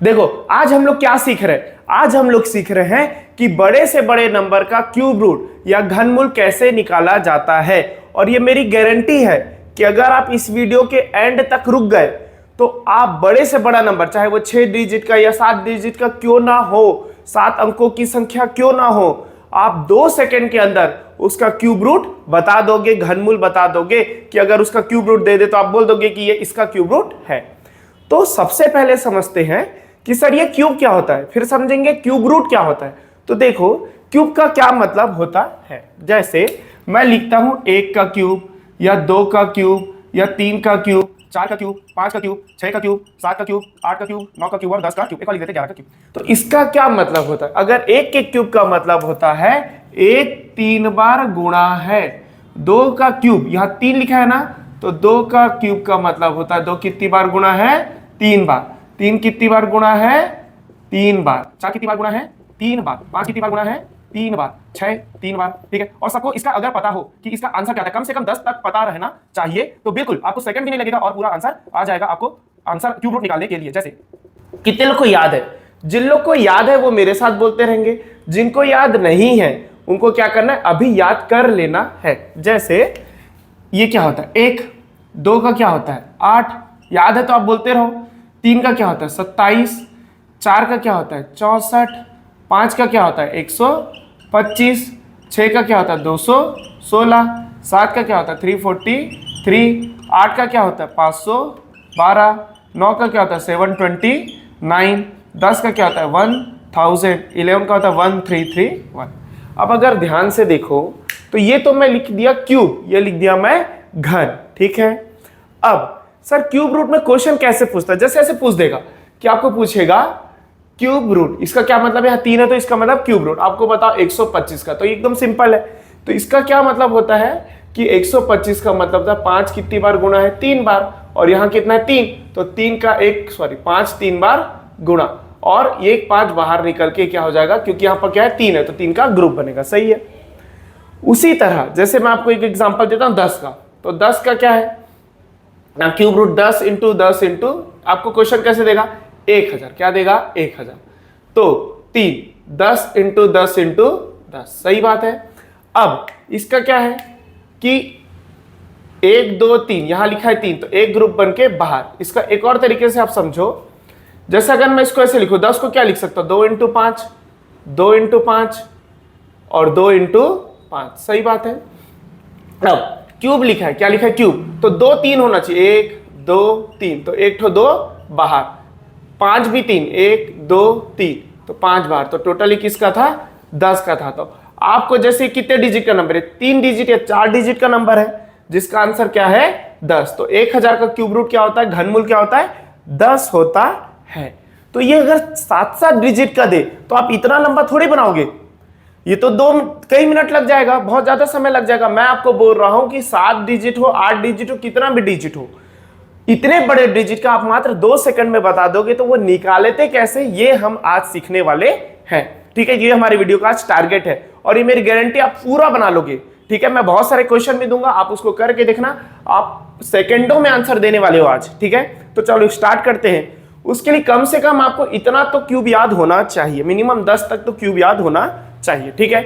देखो आज हम लोग क्या सीख रहे हैं, आज हम लोग सीख रहे हैं कि बड़े से बड़े नंबर का क्यूब रूट या घनमूल कैसे निकाला जाता है। और ये मेरी गारंटी है कि अगर आप इस वीडियो के एंड तक रुक गए तो आप बड़े से बड़ा नंबर, चाहे वो 6 डिजिट का या 7 डिजिट का क्यों ना हो, 7 अंकों की संख्या क्यों ना हो, आप 2 सेकंड के अंदर उसका क्यूब रूट बता दोगे, घनमूल बता दोगे। कि अगर उसका क्यूब रूट दे दे तो आप बोल दोगे कि ये इसका क्यूब रूट है। तो सबसे पहले समझते हैं कि सर ये क्यूब क्या होता है, फिर समझेंगे क्यूब रूट क्या होता है। तो देखो क्यूब का क्या मतलब होता है। जैसे मैं लिखता हूं 1 का क्यूब या 2 का क्यूब या 3 का क्यूब, 4 का क्यूब, 5 का क्यूब, 6 का क्यूब, 7 का क्यूब, 8 का क्यूब, 9 का क्यूब और 10 का क्यूब, एक बार लिख देते 11 का क्यूब। तो इसका क्या मतलब होता है। अगर 1 के क्यूब का मतलब होता है 1 3 बार गुणा है। 2 का क्यूब, यहां 3 लिखा है ना, तो 2 का क्यूब का मतलब होता है 2 कितनी बार गुणा है, 3 बार। 3 कितनी बार गुणा है, 3 बार। 4 कितनी बार गुणा है, 3 बार। 5 कितनी बार गुणा है, 3 बार। 6 3 बार। ठीक है। और सबको इसका अगर पता हो कि इसका आंसर क्या था, कम से कम 10 तक पता रहना चाहिए, तो बिल्कुल आपको सेकंड भी नहीं लगेगा और पूरा आंसर आ जाएगा आपको आंसर क्यूब रूट निकालने के लिए। जैसे कितने लोग को याद है, जिन लोग को याद है वो मेरे साथ बोलते रहेंगे, जिनको याद नहीं है उनको क्या करना है, अभी याद कर लेना है। जैसे ये क्या होता है 1, 2 का क्या होता है 8, याद है तो आप बोलते रहो। 3 का क्या होता है 27, 4 का क्या होता है 64, 5 का क्या होता है 125, 6 का क्या होता है 216, 7 का क्या होता है 343, 8 का क्या होता है 512, 9 का क्या होता है 729, 10 का क्या होता है 1000, 11 का होता है 1331। अब अगर ध्यान से देखो तो ये तो मैं लिख दिया क्यूब, ये लिख दिया मैं घन। ठीक है। अब सर क्यूब रूट में क्वेश्चन कैसे पूछता है, जैसे ऐसे पूछ देगा कि आपको पूछेगा क्यूब रूट, इसका क्या मतलब है, 3 है तो इसका मतलब क्यूब रूट आपको बताओ 125 का, तो एकदम सिंपल है। तो इसका क्या मतलब होता है कि 125 का मतलब था 5 कितनी बार गुणा है, 3 बार। और यहां कितना है 3, तो 5 3 बार गुणा, और एक 5 बाहर निकल के क्या हो जाएगा, क्योंकि यहां पर क्या है 3 है तो 3 का ग्रुप बनेगा। सही है। उसी तरह जैसे मैं आपको एक एग्जांपल देता हूं 10 का, तो 10 का क्या है ना, क्यूब रूट 10 इंटू 10 इंटू, आपको क्वेश्चन कैसे देगा 1000, क्या देगा 1000। तो 10 इंटू 10 इंटू 10, सही बात है। अब इसका क्या है कि 1 2 3, यहां लिखा है 3, तो एक ग्रुप बन के बाहर। इसका एक और तरीके से आप समझो, जैसे अगर मैं इसको ऐसे लिखूं 10 को क्या लिख सकता हूं 2 इंटू 5, 2 इंटू 5 और 2 इंटू 5, सही बात है। अब क्यूब लिखा है, क्या लिखा है क्यूब, तो 2 3 होना चाहिए, 1 2 3, तो 1 2 बाहर, 5 भी 3, 1 2 3, तो 5 बार, तो टोटली किसका था 10 का था। तो आपको जैसे कितने डिजिट का नंबर है, 3 डिजिट या 4 डिजिट का नंबर है जिसका आंसर क्या है 10, तो 1000 का क्यूब रूट क्या होता है, घनमूल क्या होता है 10 होता है। तो ये अगर 7 डिजिट का दे तो आप इतना लंबा थोड़ी बनाओगे, ये तो कई मिनट लग जाएगा, बहुत ज्यादा समय लग जाएगा। मैं आपको बोल रहा हूं कि 7 डिजिट हो, 8 डिजिट हो, कितना भी डिजिट हो, इतने बड़े डिजिट का आप मात्र 2 सेकंड में बता दोगे, तो वो निकालते कैसे ये हम आज सीखने वाले हैं। ठीक है। ये हमारे वीडियो का आज टारगेट है और ये मेरी गारंटी आप पूरा बना लोगे। ठीक है। मैं बहुत सारे क्वेश्चन भी दूंगा, आप उसको करके देखना, आप सेकंडों में आंसर देने वाले हो आज। ठीक है। तो चलो स्टार्ट करते हैं। उसके लिए कम से कम आपको इतना तो क्यूब याद होना चाहिए, मिनिमम 10 तक तो क्यूब याद होना चाहिए। ठीक है।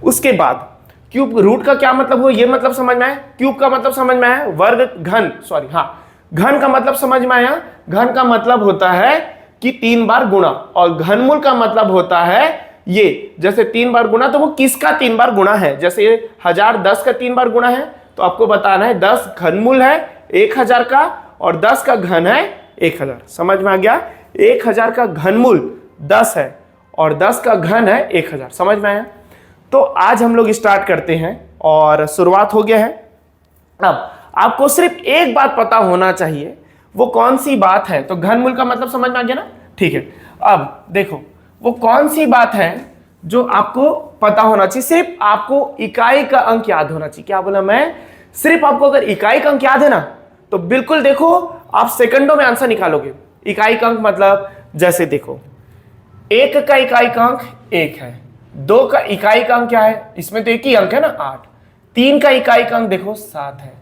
उसके बाद क्यूब रूट का क्या मतलब हो, ये मतलब समझ में आया, क्यूब का मतलब समझ में आया, वर्ग घन, सॉरी हाँ, घन का मतलब समझ में आया। घन का मतलब होता है कि 3 बार गुणा, और घनमूल का मतलब होता है ये, जैसे 3 बार गुणा तो वो किसका 3 बार गुणा है, जैसे 1000 10 का 3 बार गुणा है, तो आपको बताना है 10 घनमूल है 1000 का और 10 का घन है 1000। समझ में आ गया। 1000 का घनमूल 10 है और 10 का घन है 1000। समझ में आया। तो आज हम लोग स्टार्ट करते हैं और शुरुआत हो गया है। अब आपको सिर्फ एक बात पता होना चाहिए, वो कौन सी बात है, तो घनमूल का मतलब समझ में आ गया ना। ठीक है। अब देखो वो कौन सी बात है जो आपको पता होना चाहिए, सिर्फ आपको इकाई का अंक याद होना चाहिए। क्या बोला मैं, सिर्फ आपको अगर इकाई का अंक याद है ना, तो बिल्कुल देखो आप सेकंडों में आंसर निकालोगे। इकाई का अंक मतलब जैसे देखो 1 का इकाई का अंक 1 है, 2 का इकाई का अंक क्या है, इसमें तो एक ही अंक है ना 8, 3 का इकाई का अंक देखो 7 है,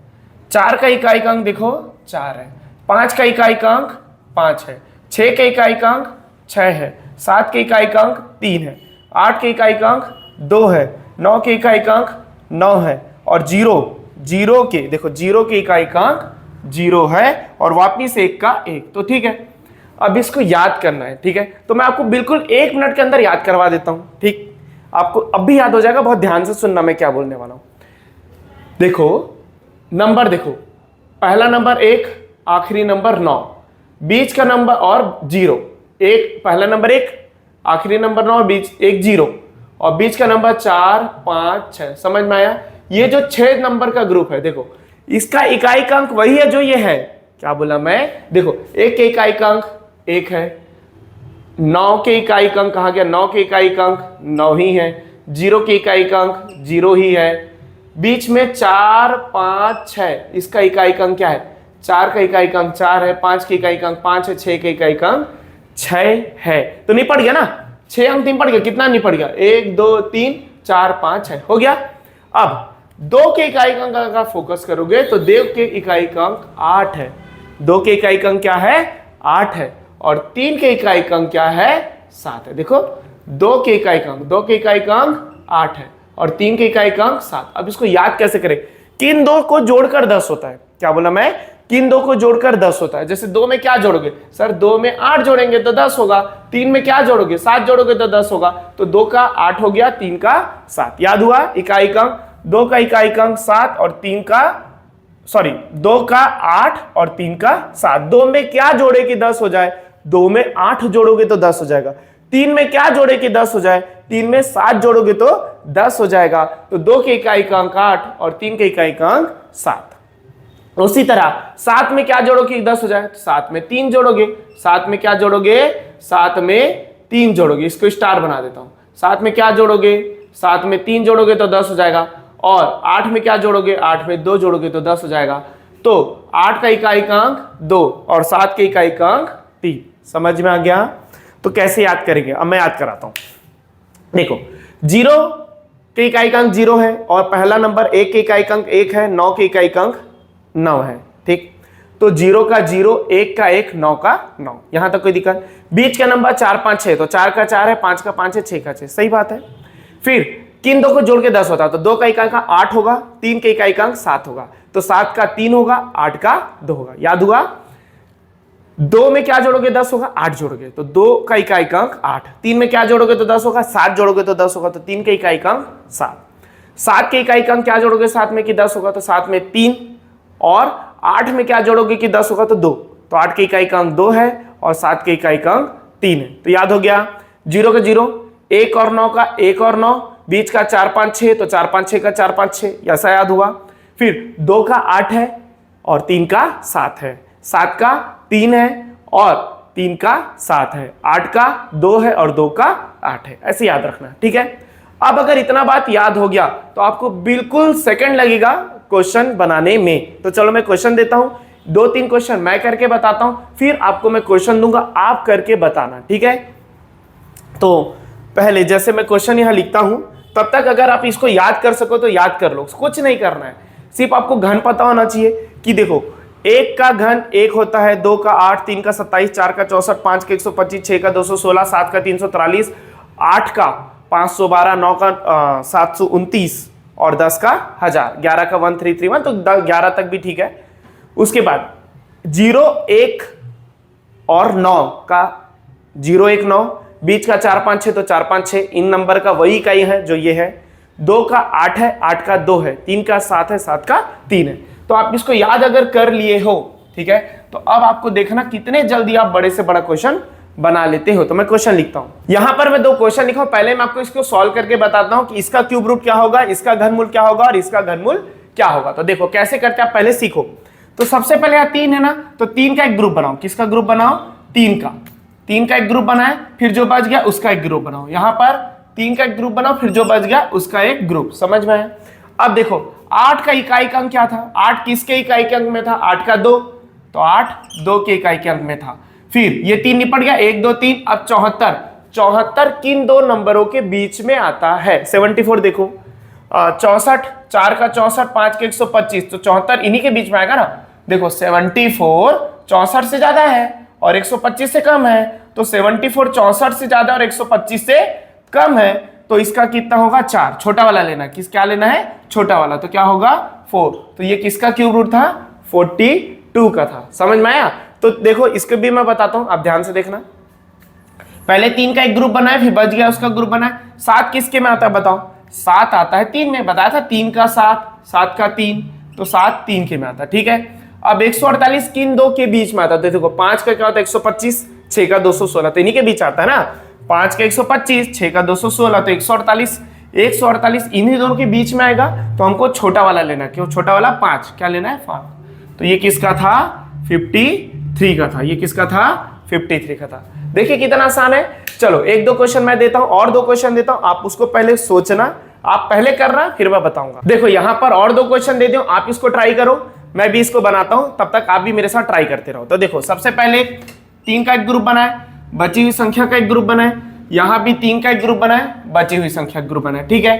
4 का इकाई का अंक देखो 4 है, 5 का इकाई का अंक 5 है, 6 का इकाई का अंक 6 है, 7 के इकाइकांक 3 है, 8 के इकाइकांक 2 है, 9 के इकाइकांक 9 है और जीरो के इकाइकांक 0 है और वापिस 1 का 1। तो ठीक है, अब इसको याद करना है। ठीक है, तो मैं आपको बिल्कुल 1 मिनट के अंदर याद करवा देता हूं। ठीक, आपको अब भी याद हो जाएगा, बहुत ध्यान से सुनना मैं क्या बोलने वाला हूं। देखो नंबर, देखो पहला नंबर 1, आखिरी नंबर 9, बीच का नंबर और 0, एक पहला नंबर 1, आखिरी नंबर 9, बीच 1 0 और बीच का नंबर 4 5 6। समझ में आया? ये जो 6 नंबर का ग्रुप है, देखो इसका इकाइकांक वही है जो ये है। क्या बोला मैं? देखो 1 के इकाइकांक 1 है, 9 के इकाइकांक कहाँ गया? 9 के इकाइकांक 9 ही है, 0 के इकाइकांक 0 ही है, बीच में 4 5 6, इसका इकाइकांक क्या है? 4 का इकाइकांक 4 है, 5 के इकाइकांक 5 है, 6 के इकाइकांक 6 है। तो निपट गया ना, 6 अंक निपट गया। कितना निपट गया? 1 2 3 4 5 6 हो गया। अब 2 के इकाइकांक का अगर फोकस करोगे तो देव के इकाइकांक 8 है, 2 के इकाइकांक क्या है? 8 है और 3 के इकाइकांक क्या है? 7 है। देखो 2 के इकाइकांक 8 है और 3 के इकाइकांक 7। अब इसको याद कैसे करें? किन दो को जोड़कर 10 होता है। क्या बोला मैं? किन दो को जोड़कर 10 होता है। जैसे 2 में क्या जोड़ोगे सर? 2 में 8 जोड़ेंगे तो 10 होगा। 3 में क्या जोड़ोगे? 7 जोड़ोगे तो 10 होगा। तो 2 का 8 हो गया, 3 का 7। याद हुआ? इकाइकांक 2 का इकाइकांक 7 और 3 का 2 का 8 और 3 का 7। 2 में क्या जोड़े कि 10 हो जाए? 2 में 8 जोड़ोगे तो 10 हो जाएगा। 3 में क्या जोड़े कि 10 हो जाए? 3 में 7 जोड़ोगे तो 10 हो जाएगा। तो 2 के इकाइकांक 8 और 3 के इकाइकांक 7। उसी तरह 7 में क्या जोड़ो कि 10 हो जाए? 7 में 3 जोड़ोगे। 7 में क्या जोड़ोगे? 7 में 3 जोड़ोगे। इसको स्टार बना देता हूं। 7 में क्या जोड़ोगे? 7 में 3 जोड़ोगे तो 10 हो जाएगा। और 8 में क्या जोड़ोगे? 8 में 2 जोड़ोगे तो 10 हो जाएगा। तो 8 का इकाइकांक 2 और 7 के इकाइकांक 3। समझ में आ गया? तो कैसे याद करेंगे? अब मैं याद कराता हूं। देखो 0 के इकाइकांक 0 है और पहला नंबर 1 के इकाइकांक 1 है, 9 के इकाइकांक 9 है। ठीक, तो 0 का 0, 1 का 1, 9 का 9। यहां तक कोई दिक्कत? बीच का नंबर 4 5 6, तो 4 का 4 है, 5 का 5 है, 6 का 6। सही बात है। फिर किन दो को जोड़ के 10 होता है? तो 2 का इकाइकांक 8 होगा, 3 के इकाइकांक 7 होगा, तो 7 का 3 होगा, 8 का 2 होगा। याद हुआ? 2 में क्या जोड़ोगे? 10 होगा, 8 जोड़ोगे तो 2 का इकाइकांक 8। 3 में क्या जोड़ोगे तो 10 होगा, 7 जोड़ोगे तो 10 होगा, तो 3 के इकाइकांक 7। 7 के इकाइकांक क्या जोड़ोगे 7 में कि 10 होगा, तो 7 में 3। और 8 में क्या जोड़ोगे कि 10 होगा, तो 2। तो 8 के इकाइकांक 2 है और 7 के इकाइकांक 3 है। तो याद हो गया? 0 का 0, 1 और 9 का 1 और 9, बीच का 4 5 6, तो 4 5 6 का 4 5 6। ऐसा याद हुआ? फिर 2 का 8 है और 3 का 7 है, 7 का 3 है और 3 का 7 है, 8 का 2 है और 2 का 8 है। ऐसे याद रखना। ठीक है, अब अगर इतना बात याद हो गया तो आपको बिल्कुल सेकंड लगेगा क्वेश्चन बनाने में। तो चलो मैं क्वेश्चन देता हूं, 2-3 क्वेश्चन मैं करके बताता हूं, फिर आपको मैं क्वेश्चन दूंगा, आप करके बताना। ठीक है, तो पहले जैसे मैं क्वेश्चन यहां लिखता हूं, तब तक अगर आप इसको याद कर सको तो याद कर लो। कुछ नहीं करना है, सिर्फ आपको घन पता होना चाहिए कि देखो 1 का घन 1 होता है, 2 का 8, 3 का 27, 4 का 64, 5 का 125, 6 का 216, 7 का 343, 8 का 512, 9 का 729 और 10 का 1000, 11 का 1331। तो 11 तक भी ठीक है। उसके बाद 0 1 और 9 का 0 1 9, बीच का 4 5 6, तो 4 5 6 इन नंबर का वही इकाई है जो ये है। 2 का 8 है, 8 का 2 है, 3 का 7 है, 7 का 3 है। तो आप इसको याद अगर कर लिए हो, ठीक है, तो अब आपको देखना कितने जल्दी आप बड़े से बड़ा क्वेश्चन बना लेते हो। तो मैं क्वेश्चन लिखता हूं, यहां पर मैं 2 क्वेश्चन लिखा हूं। पहले मैं आपको इसको सॉल्व करके बताता हूं कि इसका क्यूब रूट क्या होगा, इसका घनमूल क्या होगा और इसका घनमूल क्या होगा। तो देखो कैसे करते आप पहले सीखो। तो सबसे पहले यहाँ 3 है ना, तो 3 का एक ग्रुप बनाओ। किसका ग्रुप बनाओ? 3 का एक ग्रुप बनाए, फिर जो बच गया उसका एक ग्रुप बनाओ। यहां पर 3 का एक ग्रुप बनाओ, फिर जो बच गया उसका एक ग्रुप। समझ में आया? अब देखो 8 का इकाई अंक क्या था? 8 किसके इकाई के अंक में था? 8 का 2, तो 8 2 के इकाई के अंक में था। फिर ये 3 निपट गया, 1 2 3। अब 74 किन दो नंबरों के बीच में आता है? 74 देखो 64, 4 का 64, 5 के 125, तो 74 इन्हीं के बीच में आएगा ना। देखो 74 64 से ज्यादा है और 125 से कम है, तो 74 64 से ज्यादा और 125 से कम है, तो इसका कितना होगा 4। छोटा वाला लेना, क्या लेना है, छोटा वाला, तो क्या होगा 4। तो ये किसका क्यूब रूट था, 42 का था। समझ में आया। तो देखो इसको भी मैं बताता हूं, आप ध्यान से देखना। पहले 3 का एक ग्रुप बनाया, फिर बच गया उसका ग्रुप बनाया। 7 किसके में आता है बताओ, 7 आता है 3 में, बताया था 3 का 7, 7 का 3, तो 7 3 के में आता है। ठीक है, अब 148 किन दो के बीच में आता है, तो देखो 5 का क्या होता है 125, 6 का 216, तो इन्हीं के बीच आता है ना। 5 का 125, 6 का 216, तो 148 इन्हीं दोनों के बीच में आएगा, तो हमको छोटा वाला लेना है। क्यों छोटा वाला, 5, क्या लेना है 5। तो ये किसका था, 53 का था। ये किसका था, 53 का था। देखिए कितना आसान है। चलो एक दो क्वेश्चन मैं देता हूं, और 2 क्वेश्चन देता हूं, आप उसको पहले सोचना, आप पहले करना फिर मैं बताऊंगा। देखो यहां पर और 2 क्वेश्चन दे दूं, आप इसको ट्राई करो, मैं भी इसको बनाता हूं, तब तक आप भी मेरे साथ ट्राई करते रहो। तो देखो सबसे पहले 3 का एक ग्रुप बनाए, बची हुई संख्या का एक ग्रुप बनाए, यहां भी 3 का एक ग्रुप बनाए, बची हुई संख्या ग्रुप बनाए। ठीक है,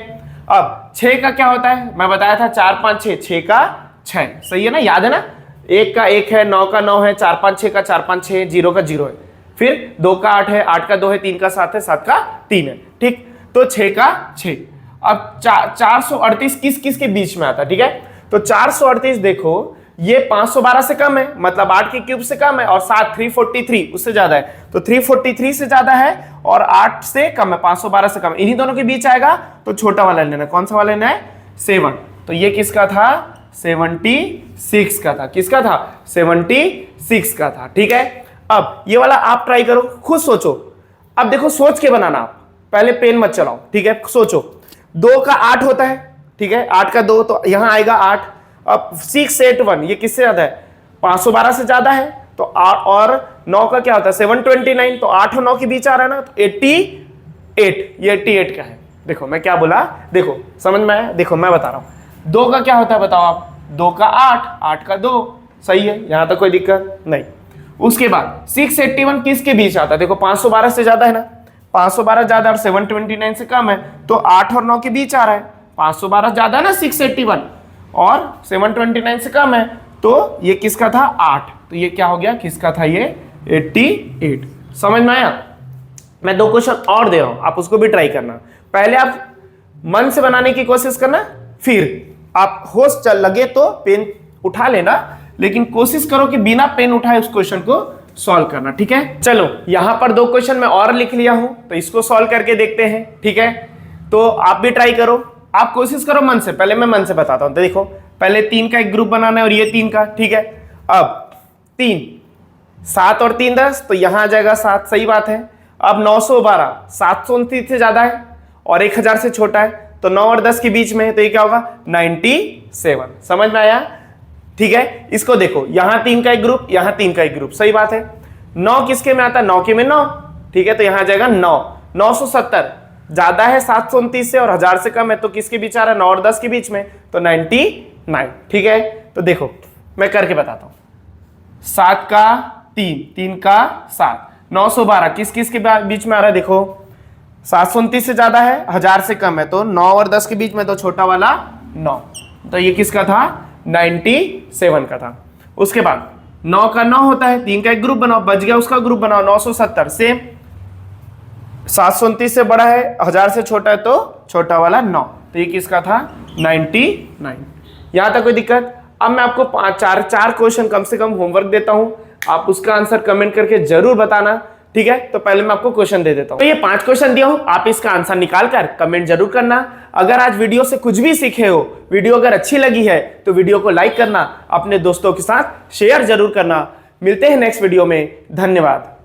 अब 6 का क्या होता है, मैं बताया था 4 5 6, 6 का 6, सही है ना, याद है ना। 1 का 1 है, 9 का 9 है, 4 5 6 का 4 5 6, 0 का 0 है, फिर 2 का 8 है, 8 का 2 है, 3 का 7 है, 7 का 3 है। ठीक, तो 6 का 6। अब 438 किस किस के बीच में आता है, ठीक है। तो 438 देखो ये 512 से कम है, मतलब 8 के क्यूब से कम है, और 7 343 उससे ज्यादा है, तो 343 से ज्यादा है और 8 से कम है, 512 से कम, इन्हीं दोनों के बीच आएगा, तो छोटा वाला लेना। कौन सा वाला लेना है, 7। तो ये किसका था, 76 का था। किसका था, 76 का था। ठीक है, अब ये वाला आप ट्राई करो, खुद सोचो। अब देखो सोच के बनाना, आप पहले पेन मत चलाओ, ठीक है, सोचो। 2 का 8 होता है, ठीक है, 8 का 2, तो यहां आएगा 8। अब 6 8 1 ये किससे ज्यादा है, 512 से ज्यादा है, तो और 9 का क्या होता है 729, तो 8 और 9 के बीच आ रहा है ना, तो 88, ये 88 का है। देखो मैं क्या बोला, देखो समझ में आया। देखो मैं बता रहा हूं 2 का क्या होता है बताओ आप, 2 का 8, 8 का 2, सही है, यहां तक कोई दिक्कत नहीं। उसके बाद 681 किसके बीच आता है, देखो 512 से ज्यादा है ना, 512 ज्यादा और 729 से कम है, तो 8 और 9 के बीच आ रहा है। 512 ज्यादा है ना 681, और 729 से कम है, तो ये किसका था 8, तो ये क्या हो गया, किसका था ये 88। समझ में आया। मैं 2 क्वेश्चन और दे रहा हूं, आप उसको भी ट्राई करना। पहले आप मन से बनाने की कोशिश करना, फिर आप होश चल लगे तो पेन उठा लेना, लेकिन कोशिश करो कि बिना पेन उठाए उस क्वेश्चन को सॉल्व करना। ठीक है, चलो यहां पर 2 क्वेश्चन मैं और लिख लिया हूं, तो इसको सॉल्व करके देखते हैं। ठीक है, तो आप भी ट्राई करो, आप कोशिश करो मन से। पहले मैं मन से बताता हूं, तो देखो पहले 3 का एक ग्रुप बनाना है, और ये 3 का, ठीक है। अब 3 7 और 3 10, तो यहां आ जाएगा 7, सही बात है। अब 912 729 से ज्यादा है और 1000 से छोटा है, तो 9 और 10 के बीच में है, तो ये क्या होगा 97। समझ में आया। ठीक है, इसको देखो, यहां 3 का एक ग्रुप, यहां 3 का एक ग्रुप, सही बात है। 9 किसके में आता है, 9 के में 9, ठीक है, तो यहां आ जाएगा 9। 970 ज्यादा है 729 से और 1000 से कम है, तो किसके बीच आ रहा है, 9 और 10 के बीच में, तो 99। ठीक है, तो देखो मैं करके बताता हूं। 7 का 3, 3 का 7, 912 किस किस के बीच में आ रहा है, देखो 729 से ज्यादा है, 1000 से कम है, तो 9 और 10 के बीच में, तो छोटा वाला 9, तो ये किसका था 97 का था। उसके बाद 9 का 9 होता है, 3 का एक ग्रुप बनाओ, बच गया उसका ग्रुप बनाओ, 970 सेम, 729 से बड़ा है, 1000 से छोटा है, तो छोटा वाला 9, तो ये किसका था 99। यहां तक कोई दिक्कत। अब मैं आपको 4 क्वेश्चन कम से कम होमवर्क देता हूं, आप उसका आंसर कमेंट करके जरूर बताना। ठीक है, तो पहले मैं आपको क्वेश्चन दे देता हूं। तो ये 5 क्वेश्चन दिया हूं, आप इसका आंसर निकाल कर कमेंट जरूर करना। अगर आज वीडियो से कुछ भी सीखे हो, वीडियो अगर अच्छी लगी है, तो वीडियो को लाइक करना, अपने दोस्तों के साथ शेयर जरूर करना। मिलते हैं नेक्स्ट वीडियो में, धन्यवाद।